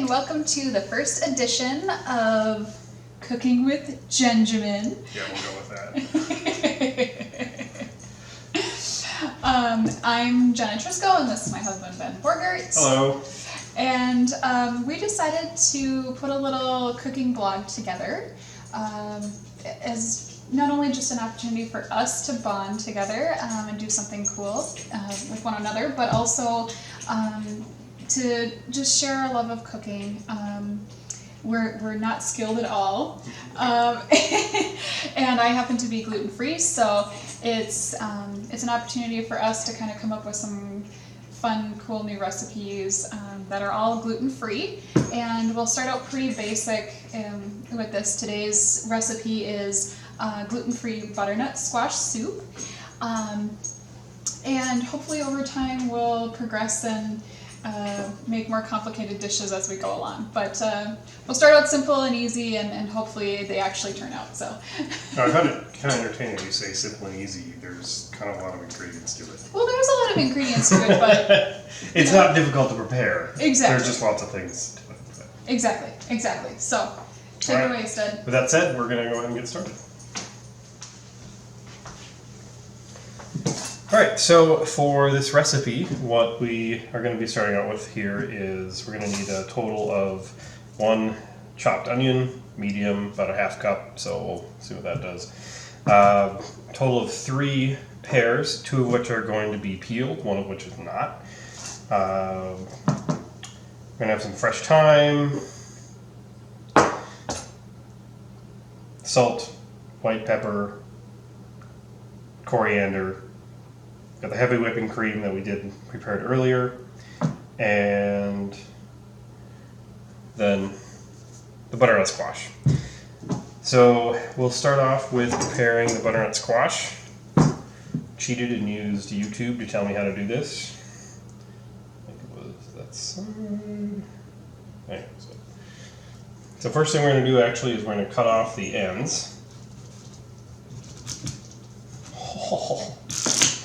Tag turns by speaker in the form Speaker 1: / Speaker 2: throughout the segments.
Speaker 1: and welcome to the first edition of Cooking with Jenjamin.
Speaker 2: Yeah, we'll go with
Speaker 1: that. I'm Jenna Trisco, and this is my husband, Ben Borgert.
Speaker 2: Hello.
Speaker 1: And we decided to put a little cooking blog together as not only just an opportunity for us to bond together and do something cool with one another, but also to just share our love of cooking. We're not skilled at all, and I happen to be gluten-free, so it's an opportunity for us to kind of come up with some fun, cool new recipes that are all gluten-free. And we'll start out pretty basic with this. Today's recipe is gluten-free butternut squash soup, and hopefully over time we'll progress and make more complicated dishes as we go along. But we'll start out simple and easy, and hopefully they actually turn out. So.
Speaker 2: I found it kind of entertaining when you say simple and easy. There's kind of a lot of ingredients to it.
Speaker 1: Well, there's a lot of ingredients to it, but
Speaker 2: it's not difficult to prepare.
Speaker 1: Exactly.
Speaker 2: There's just lots of things to it.
Speaker 1: Exactly. So, take it away, Stud.
Speaker 2: With that said, we're going to go ahead and get started. Alright, so for this recipe, what we are going to be starting out with here is we're going to need a total of 1 chopped onion, medium, about a half cup, so we'll see what that does. Total of 3 pears, 2 of which are going to be peeled, 1 of which is not. We're going to have some fresh thyme, salt, white pepper, coriander. Got the heavy whipping cream that we prepared earlier, and then the butternut squash. So we'll start off with preparing the butternut squash. Cheated and used YouTube to tell me how to do this. I think it was that side. Anyway, so first thing we're going to do actually is we're going to cut off the ends.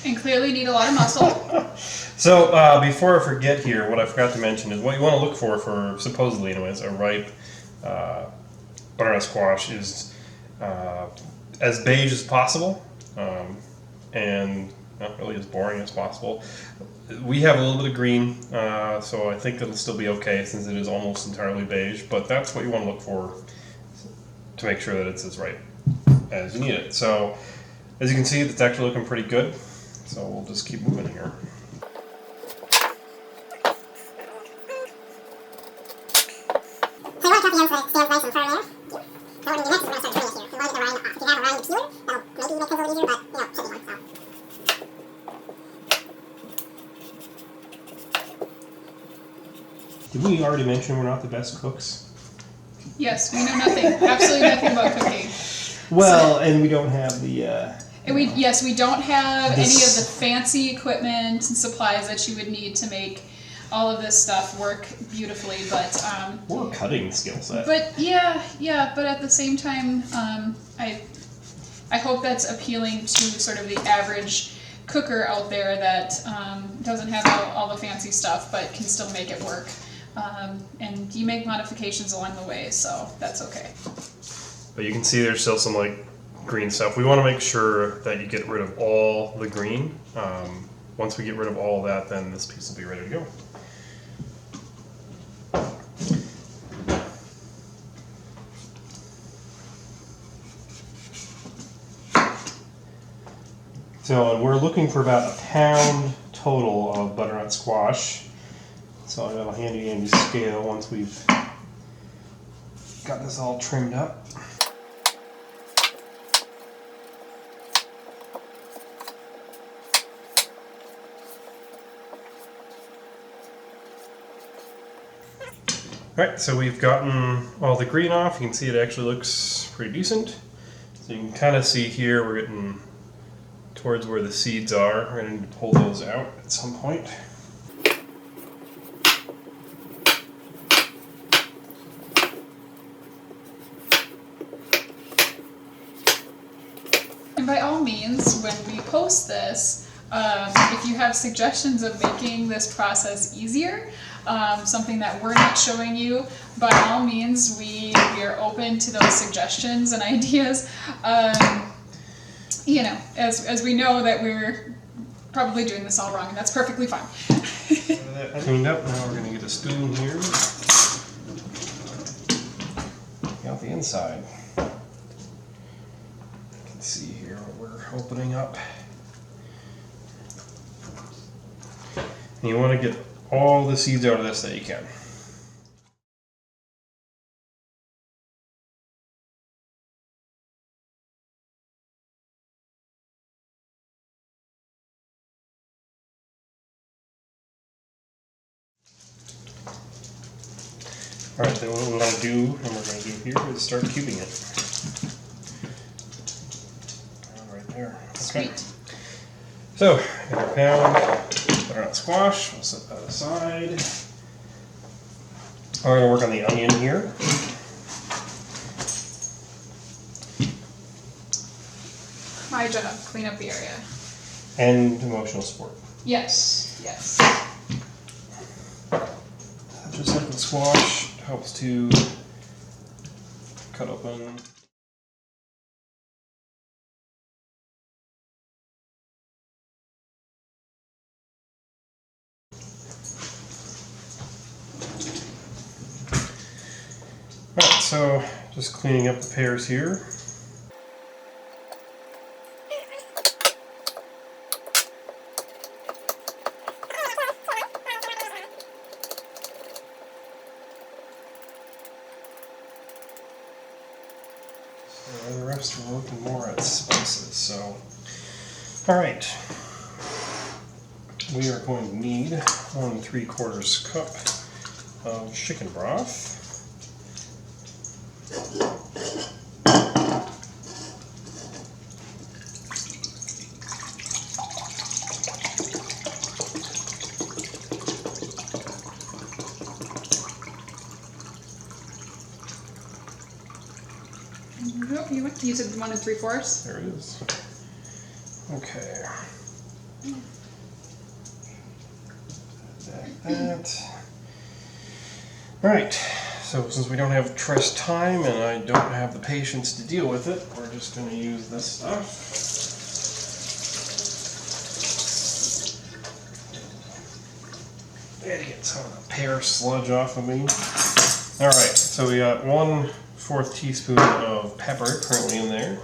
Speaker 1: And clearly need a lot of muscle.
Speaker 2: So before I forget here, what I forgot to mention is what you want to look for supposedly anyways, a ripe butternut squash is as beige as possible and not really as boring as possible. We have a little bit of green, so I think it'll still be okay since it is almost entirely beige, but that's what you want to look for to make sure that it's as ripe as you need it. So as you can see, it's actually looking pretty good. So we'll just keep moving here.
Speaker 3: So you want to cut the ends so it stands nice and firm there. So what we're going to do next is we're going to start trimming it here. So we'll get the rind off. If you have a rind peeler, that'll maybe make things a little easier, but it should be fine.
Speaker 2: Did we already mention we're not the best cooks?
Speaker 1: Yes, we know nothing, absolutely nothing about cooking.
Speaker 2: Well, and we don't have the...
Speaker 1: We don't have any of the fancy equipment and supplies that you would need to make all of this stuff work beautifully, but
Speaker 2: or a cutting skill set.
Speaker 1: But but at the same time, I hope that's appealing to sort of the average cooker out there that doesn't have all the fancy stuff but can still make it work. And you make modifications along the way, so that's okay.
Speaker 2: But you can see there's still some green stuff. We want to make sure that you get rid of all the green. Once we get rid of all of that, then this piece will be ready to go. So we're looking for about 1 pound total of butternut squash. So I got a handy scale once we've got this all trimmed up. Alright, so we've gotten all the green off. You can see it actually looks pretty decent. So you can kind of see here we're getting towards where the seeds are. We're going to need to pull those out at some point.
Speaker 1: And by all means, when we post this, if you have suggestions of making this process easier, something that we're not showing you, by all means, we are open to those suggestions and ideas. You know, as we know that we're probably doing this all wrong, and that's perfectly fine.
Speaker 2: That cleaned up. Now we're gonna get a spoon here. Out the inside. You can see here what we're opening up. And you want to get all the seeds out of this that you can. Alright, then what we want to do, and we're going to do here, is start cubing it. Right there. Okay.
Speaker 1: Sweet.
Speaker 2: So, got our pound butternut squash. We'll set that aside. We're going to work on the onion here.
Speaker 1: My job, clean up the area.
Speaker 2: And emotional support.
Speaker 1: Yes, yes.
Speaker 2: Just like the squash, it helps to cut open. Alright, so just cleaning up the pears here. The rest we're looking more at spices. So, alright, we are going to need 1 3/4 cup of chicken broth.
Speaker 1: Nope, you said 1 3/4.
Speaker 2: There it is. Okay. That. Alright, so since we don't have pressed time and I don't have the patience to deal with it, we're just going to use this stuff. Gotta get some of the pear sludge off of me. Alright, so we got 1/4 teaspoon of pepper currently in there.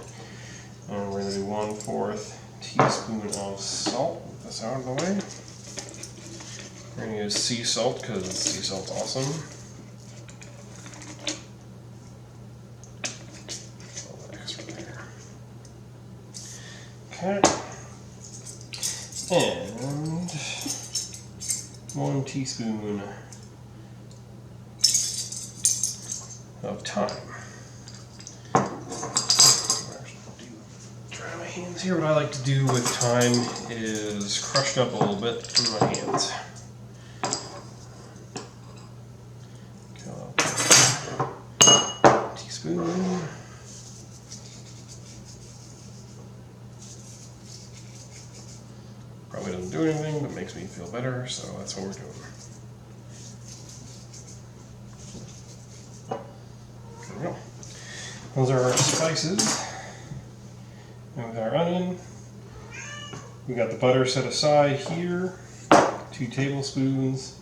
Speaker 2: And we're going to do 1/4 teaspoon of salt. Get this out of the way. We're going to use sea salt because sea salt's awesome. A little extra there. Okay. And 1 teaspoon of thyme. Dry my hands here. What I like to do with thyme is crush it up a little bit in my hands. Teaspoon. Probably doesn't do anything, but makes me feel better, so that's what we're doing. There we go. Those are our spices. And with our onion, we got the butter set aside here, 2 tablespoons,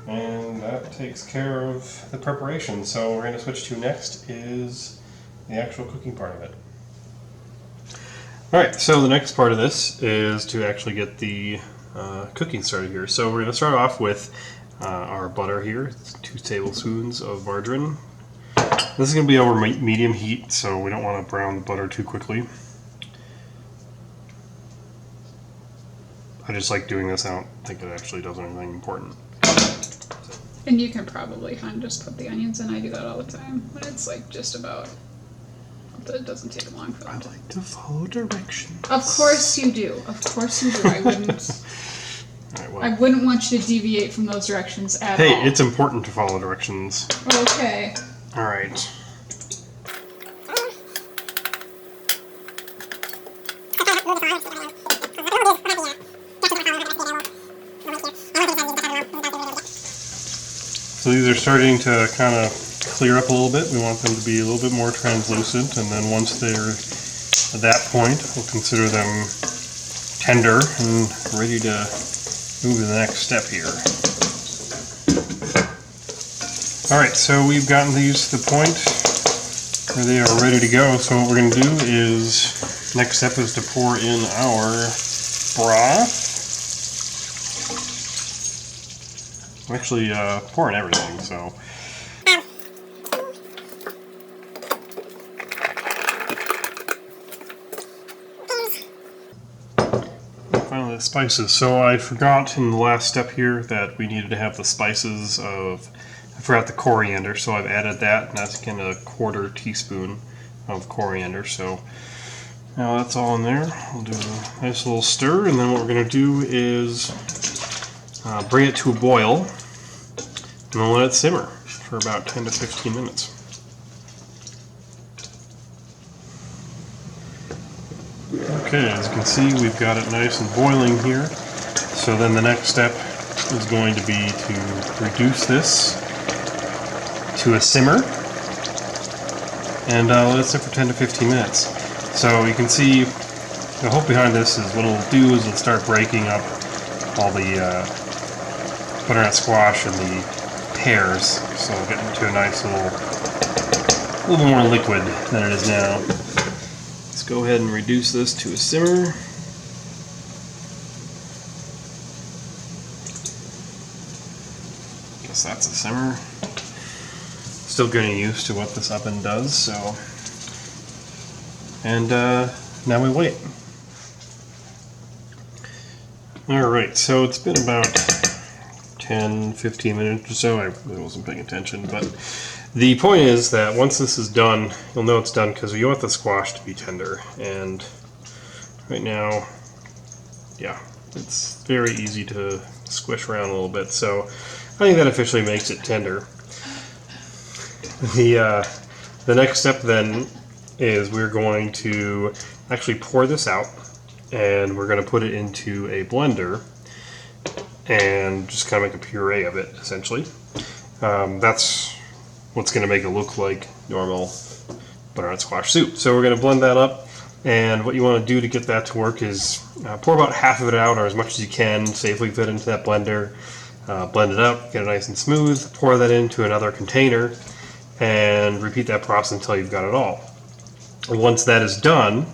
Speaker 2: and that takes care of the preparation. So we're going to switch to next is the actual cooking part of it. Alright, so the next part of this is to actually get the cooking started here. So we're going to start off with our butter here. It's 2 tablespoons of margarine. This is going to be over medium heat, so we don't want to brown the butter too quickly. I just like doing this. I don't think it actually does anything important.
Speaker 1: And you can probably just put the onions in. I do that all the time when it's like just about. It doesn't take long for
Speaker 2: I
Speaker 1: them to.
Speaker 2: like to follow directions.
Speaker 1: Of course you do. Of course you do. I wouldn't.
Speaker 2: Alright, well.
Speaker 1: I wouldn't want you to deviate from those directions at all.
Speaker 2: Hey, it's important to follow directions.
Speaker 1: Okay.
Speaker 2: Alright. So these are starting to kind of clear up a little bit. We want them to be a little bit more translucent, and then once they're at that point, we'll consider them tender and ready to move to the next step here. Alright, so we've gotten these to the point where they are ready to go. So what we're going to do is, next step is to pour in our broth. I'm actually pouring everything, so. Finally, the spices. So I forgot in the last step here that we needed to have the spices of, I forgot the coriander, so I've added that, and that's again a 1/4 teaspoon of coriander. So now that's all in there. We'll do a nice little stir, and then what we're going to do is bring it to a boil, and we'll let it simmer for about 10 to 15 minutes. Okay, as you can see, we've got it nice and boiling here. So then the next step is going to be to reduce this to a simmer and let it sit for 10 to 15 minutes. So you can see the hope behind this is what it'll do is it'll start breaking up all the butternut squash and the pears, so we'll get into a nice little bit more liquid than it is now. Let's go ahead and reduce this to a simmer. Guess that's a simmer. Still getting used to what this oven does, so. And now we wait. Alright, so it's been about 10-15 minutes or so. I really wasn't paying attention, but the point is that once this is done, you'll know it's done because you want the squash to be tender, and right now, yeah, it's very easy to squish around a little bit, so I think that officially makes it tender. The next step then is we're going to actually pour this out, and we're going to put it into a blender and just kind of make a puree of it, essentially. That's what's going to make it look like normal butternut squash soup. So we're going to blend that up, and what you want to do to get that to work is pour about half of it out, or as much as you can safely fit into that blender. Blend it up, get it nice and smooth, pour that into another container, and repeat that process until you've got it all. And once that is done,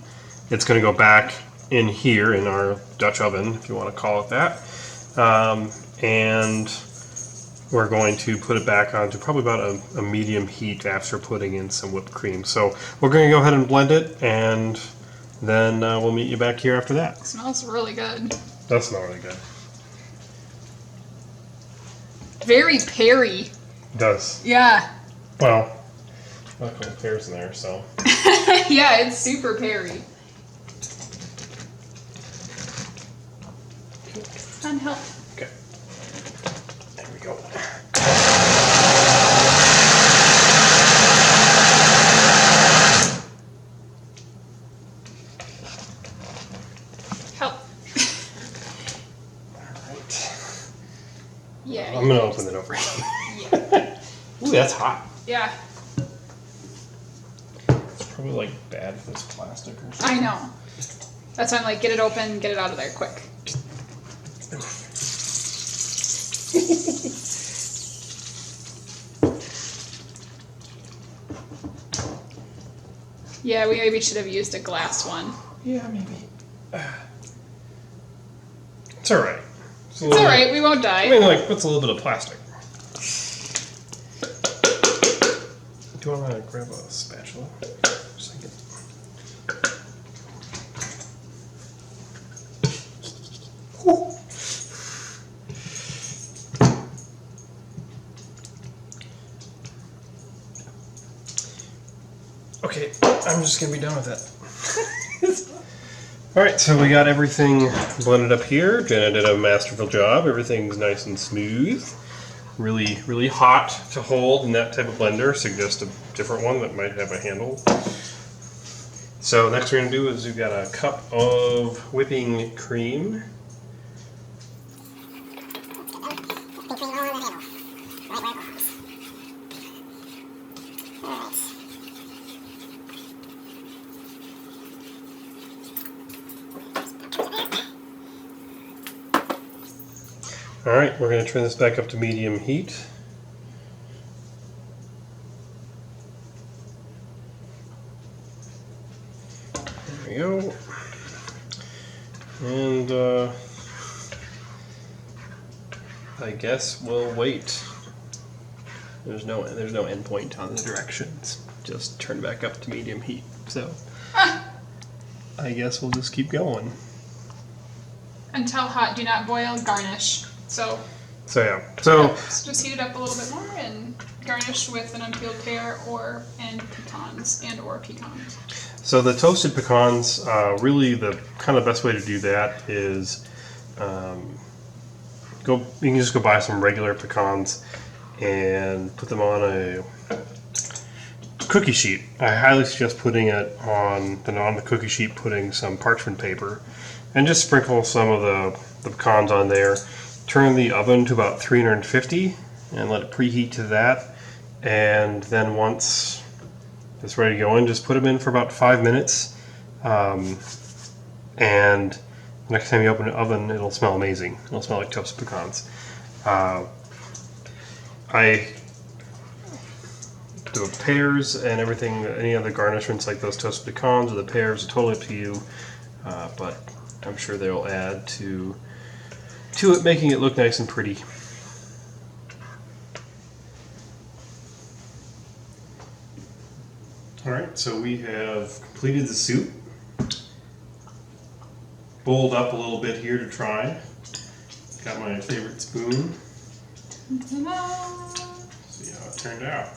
Speaker 2: it's going to go back in here in our Dutch oven, if you want to call it that, and we're going to put it back onto probably about a medium heat after putting in some whipped cream. So we're going to go ahead and blend it, and then we'll meet you back here after that.
Speaker 1: It smells really good.
Speaker 2: It does smell really good.
Speaker 1: Very peary.
Speaker 2: It does.
Speaker 1: Yeah.
Speaker 2: Well, I like the pears in there, so.
Speaker 1: Yeah, it's super peary. And help.
Speaker 2: Okay. There we go.
Speaker 1: Help.
Speaker 2: Alright.
Speaker 1: Yeah.
Speaker 2: I'm gonna open it over here.
Speaker 1: Yeah.
Speaker 2: Ooh, that's hot.
Speaker 1: Yeah.
Speaker 2: It's probably like bad for this plastic or something.
Speaker 1: I know. That's why I'm like, get it open, get it out of there quick. Yeah, we maybe should have used a glass one.
Speaker 2: Yeah, maybe. It's alright.
Speaker 1: It's alright, we won't die.
Speaker 2: I mean, like, what's a little bit of plastic? Do you want to grab a spatula? Just a second. Whew. Okay, I'm just gonna be done with it. Alright, so we got everything blended up here. Jenna did a masterful job. Everything's nice and smooth. Really, really hot to hold in that type of blender. Suggest a different one that might have a handle. So next we're gonna do is we've got a cup of whipping cream.
Speaker 3: Whipping cream on the handle. Right.
Speaker 2: All right, we're going to turn this back up to medium heat. There we go. And I guess we'll wait. There's no end point on the directions. Just turn back up to medium heat. So I guess we'll just keep going.
Speaker 1: Until hot, do not boil, garnish. So
Speaker 2: yeah. So
Speaker 1: just heat it up a little bit more and garnish with an unpeeled pear or pecans.
Speaker 2: So the toasted pecans, really the kind of best way to do that is you can just go buy some regular pecans and put them on a cookie sheet. I highly suggest putting it on the cookie sheet, putting some parchment paper, and just sprinkle some of the pecans on there. Turn the oven to about 350 and let it preheat to that. And then once it's ready to go in, just put them in for about 5 minutes. And next time you open the oven, it'll smell amazing. It'll smell like toasted pecans. The pears and everything, any other garnishments like those toasted pecans or the pears are totally up to you. But I'm sure they'll add to it, making it look nice and pretty. Alright, so we have completed the soup. Bowled up a little bit here to try. Got my favorite spoon. See how it turned out.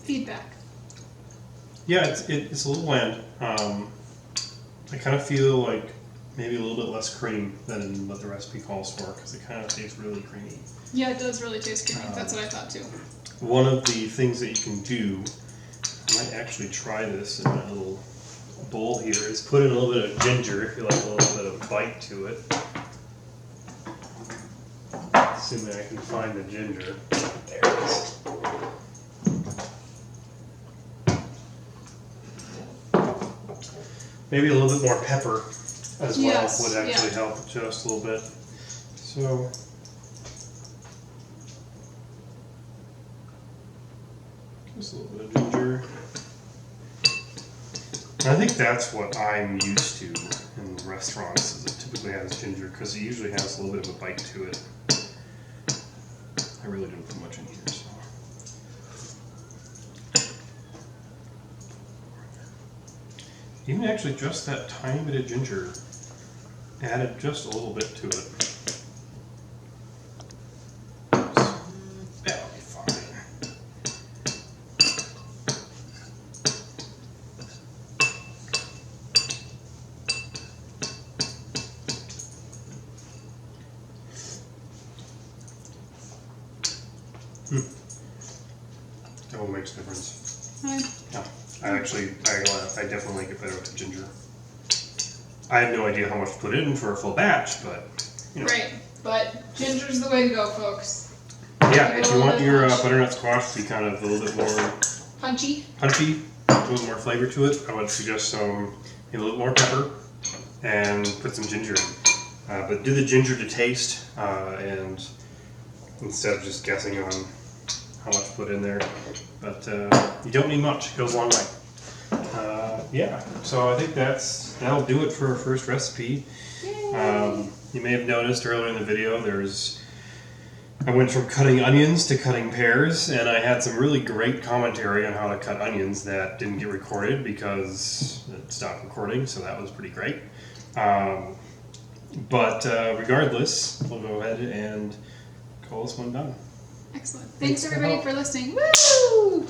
Speaker 1: Feedback.
Speaker 2: Yeah, it's a little bland. I kind of feel like maybe a little bit less cream than what the recipe calls for, because it kind of tastes really creamy.
Speaker 1: Yeah, it does really taste creamy. That's what I thought too.
Speaker 2: One of the things that you can do, I might actually try this in my little bowl here, is put in a little bit of ginger if you like a little bit of bite to it. Assuming I can find the ginger. There it is. Maybe a little bit more pepper as well would actually help just a little bit. So just a little bit of ginger. And I think that's what I'm used to in restaurants, is it typically has ginger, because it usually has a little bit of a bite to it. I really didn't put much in here, so. Even actually just that tiny bit of ginger added just a little bit to it. That'll be fine. That one makes a difference. Yeah. I definitely like it better with the ginger. I have no idea how much to put in for a full batch, but you know.
Speaker 1: Right, but ginger's the way to go, folks.
Speaker 2: Yeah, if you want your butternut squash to be kind of a little bit more
Speaker 1: punchy,
Speaker 2: a little more flavor to it, I would suggest a little more pepper and put some ginger in. But do the ginger to taste, and instead of just guessing on how much to put in there. But you don't need much; it goes a long way. Yeah, so I think that'll do it for our first recipe. You may have noticed earlier in the video I went from cutting onions to cutting pears, and I had some really great commentary on how to cut onions that didn't get recorded because it stopped recording, so that was pretty great. But regardless, we'll go ahead and call this one done.
Speaker 1: Excellent. Thanks everybody for listening. Woo!